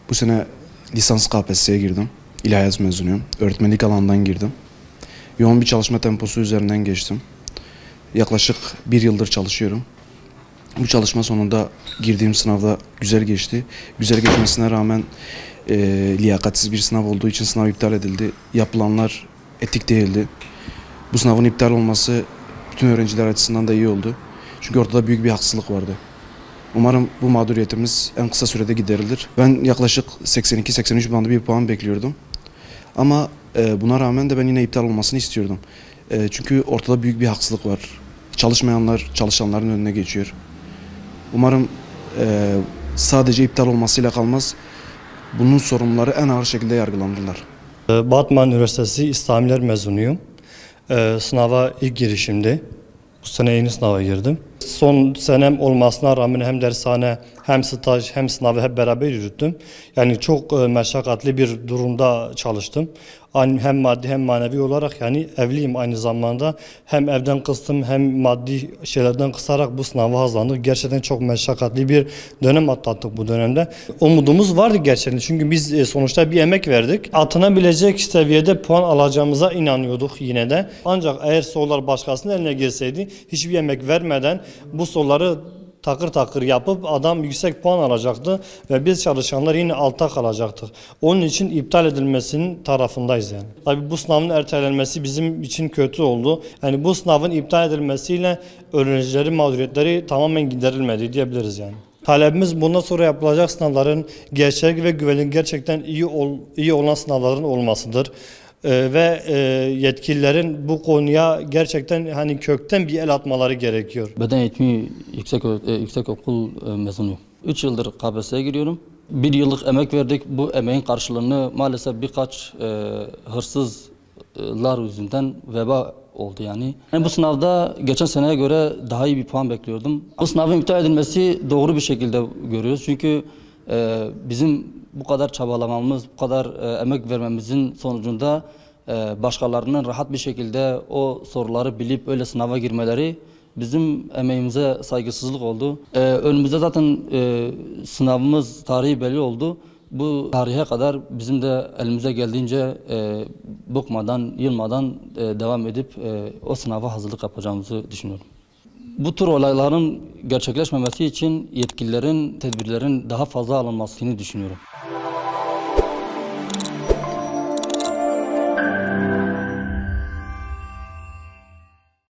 Bu sene lisans KPSS'ye girdim. İlahiyat mezunuyum. Öğretmenlik alanından girdim. Yoğun bir çalışma temposu üzerinden geçtim. Yaklaşık 1 yıldır çalışıyorum. Bu çalışma sonunda girdiğim sınavda güzel geçti. Güzel geçmesine rağmen liyakatsiz bir sınav olduğu için sınav iptal edildi. Yapılanlar etik değildi. Bu sınavın iptal olması bütün öğrenciler açısından da iyi oldu. Çünkü ortada büyük bir haksızlık vardı. Umarım bu mağduriyetimiz en kısa sürede giderilir. Ben yaklaşık 82-83 bandı bir puan bekliyordum. Ama buna rağmen de ben yine iptal olmasını istiyordum. Çünkü ortada büyük bir haksızlık var. Çalışmayanlar çalışanların önüne geçiyor. Umarım sadece iptal olmasıyla kalmaz. Bunun sorumluları en ağır şekilde yargılanırlar. Batman Üniversitesi İslamiler mezunuyum. Sınava ilk girişimdi. Bu sene yeni sınava girdim. Son senem olmasına rağmen hem dershane hem staj hem sınavı hep beraber yürüttüm. Yani çok meşakkatli bir durumda çalıştım. Hem maddi hem manevi olarak, yani evliyim aynı zamanda. Hem evden kıstım hem maddi şeylerden kısarak bu sınava hazırlandık. Gerçekten çok meşakkatli bir dönem atlattık bu dönemde. Umudumuz vardı gerçekten, çünkü biz sonuçta bir emek verdik. Atınabilecek seviyede puan alacağımıza inanıyorduk yine de. Ancak eğer sorular başkasının eline geçseydi, hiçbir emek vermeden bu soruları takır takır yapıp adam yüksek puan alacaktı ve biz çalışanlar yine altta kalacaktık. Onun için iptal edilmesinin tarafındayız yani. Tabii bu sınavın ertelenmesi bizim için kötü oldu. Yani bu sınavın iptal edilmesiyle öğrencilerin mağduriyetleri tamamen giderilmedi diyebiliriz yani. Talebimiz bundan sonra yapılacak sınavların gerçek ve güvenilir, gerçekten iyi olan sınavların olmasıdır. Ve yetkililerin bu konuya gerçekten hani kökten bir el atmaları gerekiyor. Beden eğitimi yüksekokul mezunuyum. 3 yıldır KPSS'ye giriyorum. 1 yıllık emek verdik. Bu emeğin karşılığını maalesef birkaç hırsızlar yüzünden veba oldu yani. Bu sınavda geçen seneye göre daha iyi bir puan bekliyordum. Bu sınavın iptal edilmesi doğru bir şekilde görüyoruz. Çünkü bizim bu kadar çabalamamız, bu kadar emek vermemizin sonucunda başkalarının rahat bir şekilde o soruları bilip öyle sınava girmeleri bizim emeğimize saygısızlık oldu. Önümüzde zaten sınavımız tarihi belli oldu. Bu tarihe kadar bizim de elimize geldiğince bıkmadan, yılmadan devam edip o sınava hazırlık yapacağımızı düşünüyorum. Bu tür olayların gerçekleşmemesi için yetkililerin, tedbirlerin daha fazla alınmasını düşünüyorum.